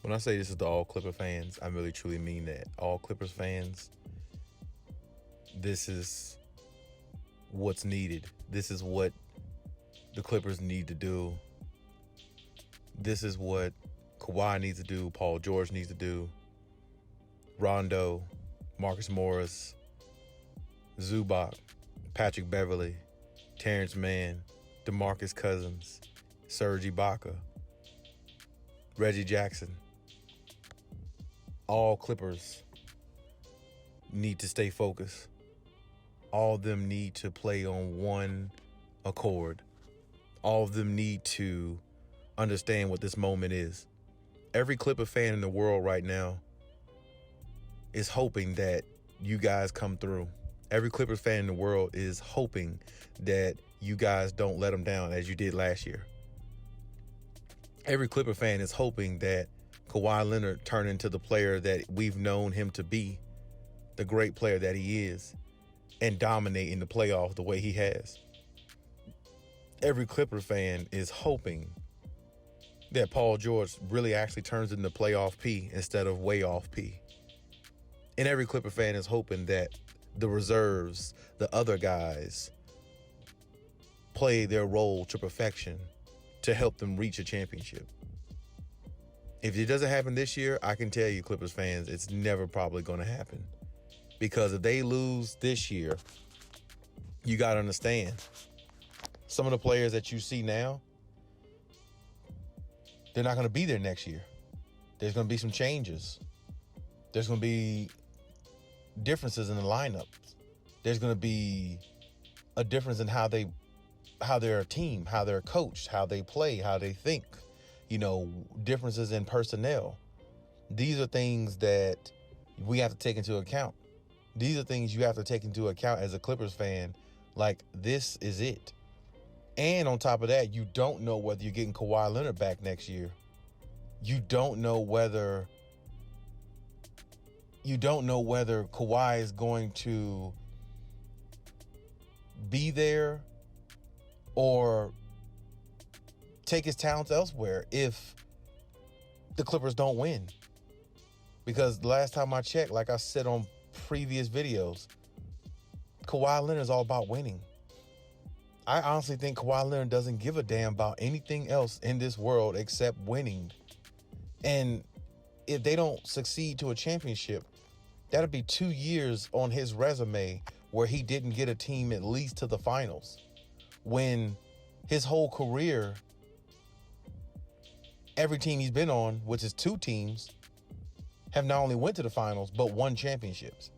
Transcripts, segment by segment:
When I say this is to all Clipper fans, I really truly mean that. All Clippers fans, this is what's needed. This is what the Clippers need to do. This is what Kawhi needs to do, Paul George needs to do, Rondo, Marcus Morris, Zubac, Patrick Beverley, Terrence Mann, DeMarcus Cousins, Serge Ibaka, Reggie Jackson. All Clippers need to stay focused. All of them need to play on one accord. All of them need to understand what this moment is. Every Clipper fan in the world right now is hoping that you guys come through. Every Clippers fan in the world is hoping that you guys don't let them down as you did last year. Every Clipper fan is hoping that Kawhi Leonard turn into the player that we've known him to be, the great player that he is, and dominate in the playoffs the way he has. Every Clipper fan is hoping that Paul George really actually turns into playoff P instead of way off P. And every Clipper fan is hoping that the reserves, the other guys, play their role to perfection to help them reach a championship. If it doesn't happen this year, I can tell you, Clippers fans, it's never probably going to happen. Because if they lose this year, you got to understand, some of the players that you see now, they're not going to be there next year. There's going to be some changes. There's going to be differences in the lineups. There's going to be a difference in how they're a team, how they're coached, how they play, how they think, differences in personnel. These are things that we have to take into account. These are things you have to take into account as a Clippers fan. Like, this is it. And on top of that, you don't know whether you're getting Kawhi Leonard back next year. You don't know whether Kawhi is going to be there or take his talents elsewhere if the Clippers don't win. Because the last time I checked, like I said on previous videos, Kawhi Leonard is all about winning. I honestly think Kawhi Leonard doesn't give a damn about anything else in this world except winning. And if they don't succeed to a championship, that'll be 2 years on his resume where he didn't get a team at least to the finals. When his whole career, every team he's been on, which is 2 teams, have not only went to the finals, but won championships.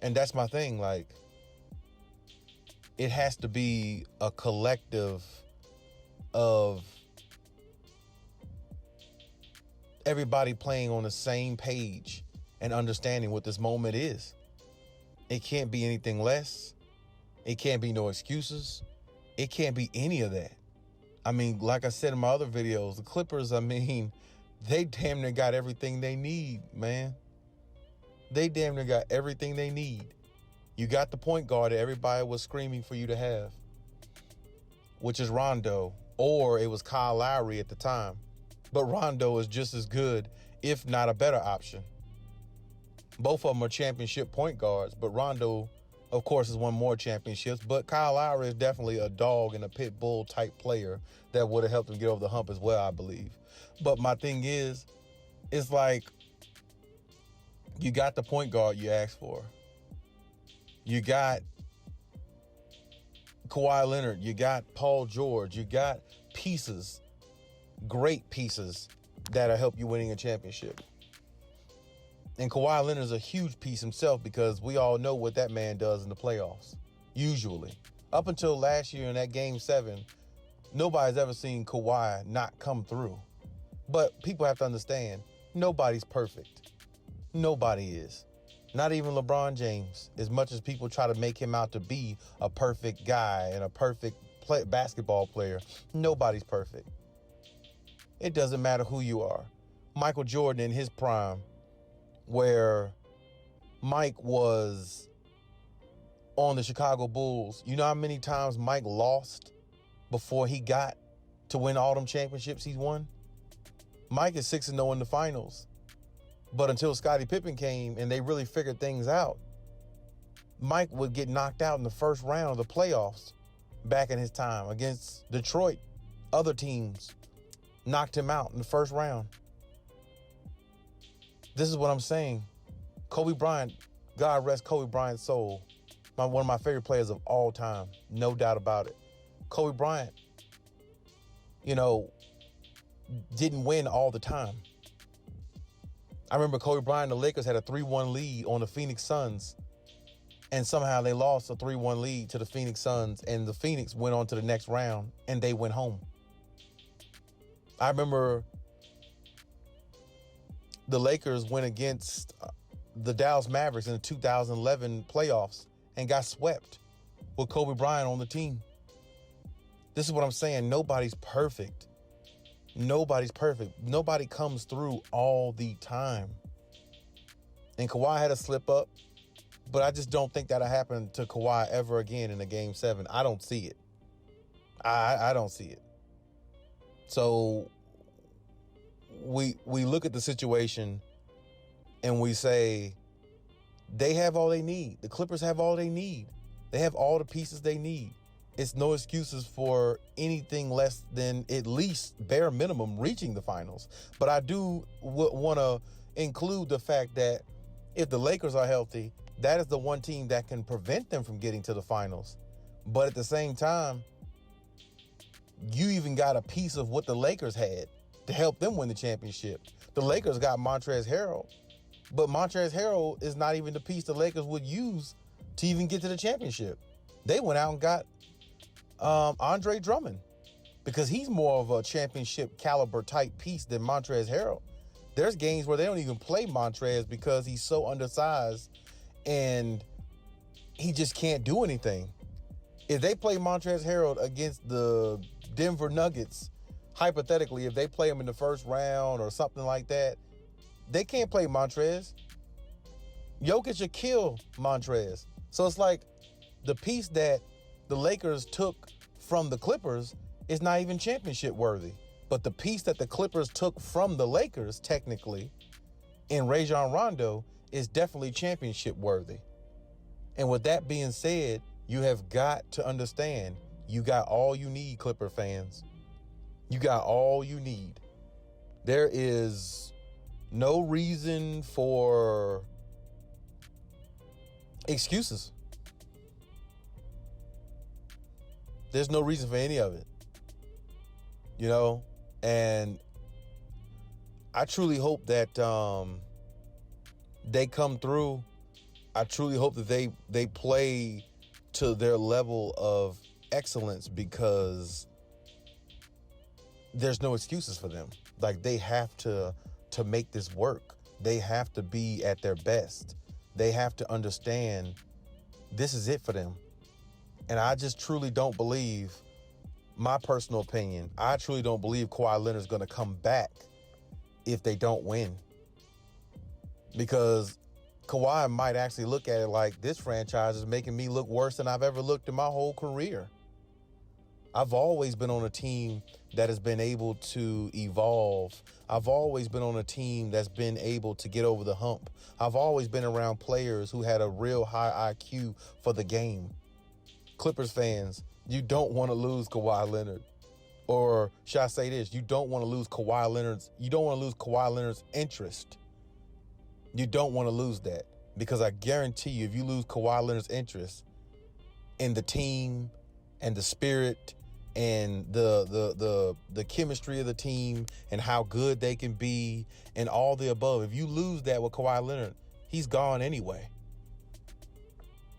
And that's my thing. Like, it has to be a collective of everybody playing on the same page and understanding what this moment is. It can't be anything less. It can't be no excuses. It can't be any of that. I mean, like I said in my other videos, the Clippers, they damn near got everything they need, man. They damn near got everything they need. You got the point guard that everybody was screaming for you to have, which is Rondo, or it was Kyle Lowry at the time. But Rondo is just as good, if not a better option. Both of them are championship point guards, but Rondo, of course, has won more championships. But Kyle Lowry is definitely a dog and a pit bull type player that would have helped him get over the hump as well, I believe. But my thing is, it's like, you got the point guard you asked for. You got Kawhi Leonard. You got Paul George. You got pieces, great pieces, that'll help you winning a championship. And Kawhi Leonard is a huge piece himself because we all know what that man does in the playoffs, usually. Up until last year in that Game 7, nobody's ever seen Kawhi not come through. But people have to understand, nobody's perfect. Nobody is. Not even LeBron James, as much as people try to make him out to be a perfect guy and a perfect basketball player. Nobody's perfect. It doesn't matter who you are. Michael Jordan in his prime, where Mike was on the Chicago Bulls, you know how many times Mike lost before he got to win all them championships he's won? Mike is 6-0 in the finals. But until Scottie Pippen came and they really figured things out, Mike would get knocked out in the first round of the playoffs back in his time against Detroit. Other teams knocked him out in the first round. This is what I'm saying. Kobe Bryant, God rest Kobe Bryant's soul. One of my favorite players of all time, no doubt about it. Kobe Bryant, didn't win all the time. I remember Kobe Bryant and the Lakers had a 3-1 lead on the Phoenix Suns, and somehow they lost a 3-1 lead to the Phoenix Suns, and the Phoenix went on to the next round, and they went home. I remember the Lakers went against the Dallas Mavericks in the 2011 playoffs and got swept with Kobe Bryant on the team. This is what I'm saying. Nobody's perfect. Nobody's perfect. Nobody comes through all the time. And Kawhi had a slip up, but I just don't think that'll happen to Kawhi ever again in a Game 7. I don't see it. I don't see it. So we look at the situation and we say they have all they need. The Clippers have all they need. They have all the pieces they need. It's no excuses for anything less than at least bare minimum reaching the finals. But I do want to include the fact that if the Lakers are healthy, that is the one team that can prevent them from getting to the finals. But at the same time, you even got a piece of what the Lakers had to help them win the championship. The Lakers got Montrezl Harrell, but Montrezl Harrell is not even the piece the Lakers would use to even get to the championship. They went out and got Andre Drummond because he's more of a championship caliber type piece than Montrezl Harrell. There's games where they don't even play Montrezl because he's so undersized and he just can't do anything. If they play Montrezl Harrell against the Denver Nuggets, hypothetically, if they play him in the first round or something like that, they can't play Montrezl. Jokic will kill Montrezl. So it's like the piece that the Lakers took from the Clippers is not even championship worthy. But the piece that the Clippers took from the Lakers, technically, in Rajon Rondo, is definitely championship worthy. And with that being said, you have got to understand, you got all you need, Clipper fans. You got all you need. There is no reason for excuses. There's no reason for any of it. And I truly hope that they come through. I truly hope that they play to their level of excellence because there's no excuses for them. Like, they have to make this work. They have to be at their best. They have to understand this is it for them. And I just truly don't believe, my personal opinion, I truly don't believe Kawhi Leonard's going to come back if they don't win. Because Kawhi might actually look at it like, this franchise is making me look worse than I've ever looked in my whole career. I've always been on a team that has been able to evolve. I've always been on a team that's been able to get over the hump. I've always been around players who had a real high IQ for the game. Clippers fans, you don't want to lose Kawhi Leonard. Or should I say this? You don't want to lose Kawhi Leonard's interest. You don't want to lose that. Because I guarantee you, if you lose Kawhi Leonard's interest in the team and the spirit and the chemistry of the team and how good they can be and all the above, if you lose that with Kawhi Leonard, he's gone anyway.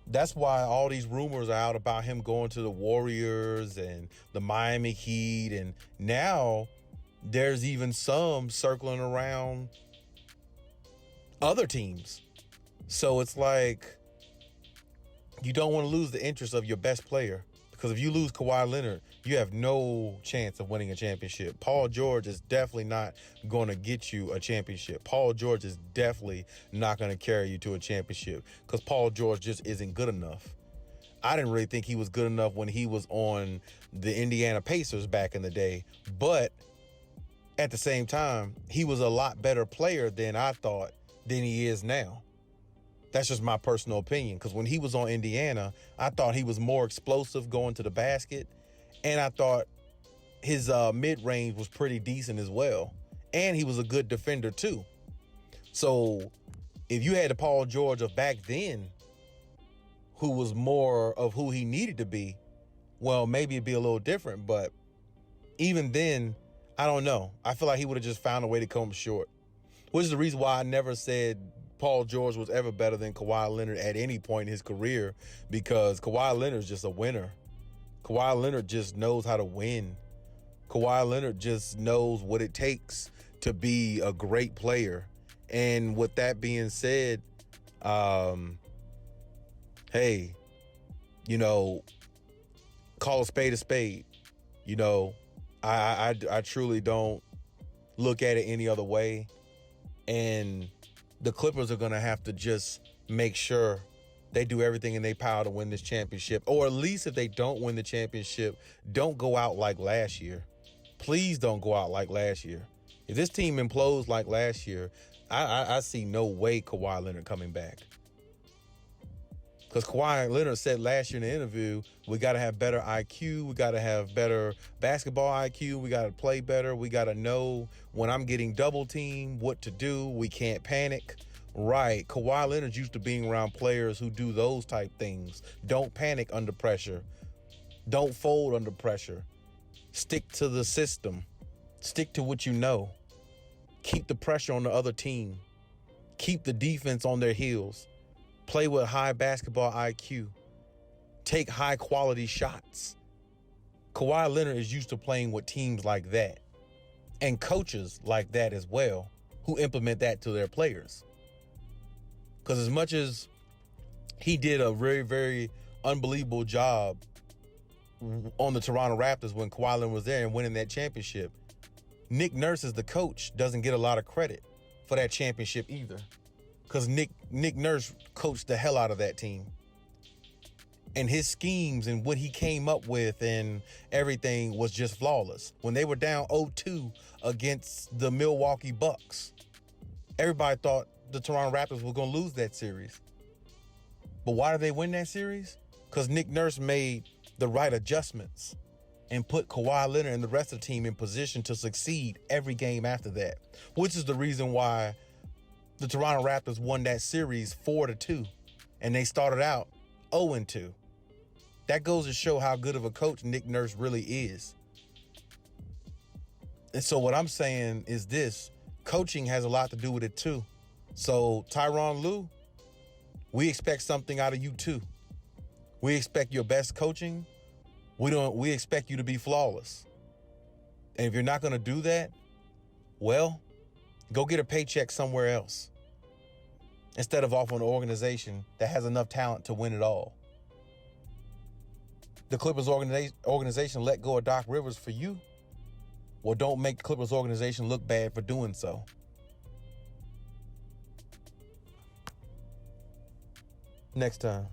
That's why all these rumors are out about him going to the Warriors and the Miami Heat. And now there's even some circling around other teams. So it's like, you don't want to lose the interest of your best player. Because if you lose Kawhi Leonard, you have no chance of winning a championship. Paul George is definitely not going to get you a championship. Paul George is definitely not going to carry you to a championship because Paul George just isn't good enough. I didn't really think he was good enough when he was on the Indiana Pacers back in the day. But At the same time, he was a lot better player than I thought than he is now. That's just my personal opinion, because when he was on Indiana, I thought he was more explosive going to the basket, and I thought his mid-range was pretty decent as well, and he was a good defender too. So if you had the Paul George of back then, who was more of who he needed to be, well, maybe it'd be a little different, but even then, I don't know. I feel like he would have just found a way to come short, which is the reason why I never said Paul George was ever better than Kawhi Leonard at any point in his career, because Kawhi Leonard's just a winner. Kawhi Leonard just knows how to win. Kawhi Leonard just knows what it takes to be a great player. And with that being said, hey, you know, call a spade a spade. You know, I truly don't look at it any other way. And the Clippers are going to have to just make sure they do everything in their power to win this championship. Or at least if they don't win the championship, don't go out like last year. Please don't go out like last year. If this team implodes like last year, I see no way Kawhi Leonard coming back. Because Kawhi Leonard said last year in the interview, we got to have better IQ. We got to have better basketball IQ. We got to play better. We got to know when I'm getting double teamed, what to do. We can't panic. Right. Kawhi Leonard's used to being around players who do those type things. Don't panic under pressure. Don't fold under pressure. Stick to the system. Stick to what you know. Keep the pressure on the other team. Keep the defense on their heels. Play with high basketball IQ. Take high quality shots. Kawhi Leonard is used to playing with teams like that, and coaches like that as well, who implement that to their players. Because as much as he did a very, very unbelievable job on the Toronto Raptors when Kawhi Leonard was there and winning that championship, Nick Nurse as the coach doesn't get a lot of credit for that championship either. Because Nick Nurse coached the hell out of that team. And his schemes and what he came up with and everything was just flawless. When they were down 0-2 against the Milwaukee Bucks, everybody thought the Toronto Raptors were going to lose that series. But why did they win that series? Because Nick Nurse made the right adjustments and put Kawhi Leonard and the rest of the team in position to succeed every game after that, which is the reason why the Toronto Raptors won that series 4-2, and they started out 0-2. That goes to show how good of a coach Nick Nurse really is. And so what I'm saying is this: coaching has a lot to do with it too. So Tyronn Lue, we expect something out of you too. We expect your best coaching. We expect you to be flawless. And if you're not going to do that, well, go get a paycheck somewhere else instead of off on an organization that has enough talent to win it all. The Clippers organization let go of Doc Rivers for you. Well, don't make the Clippers organization look bad for doing so. Next time.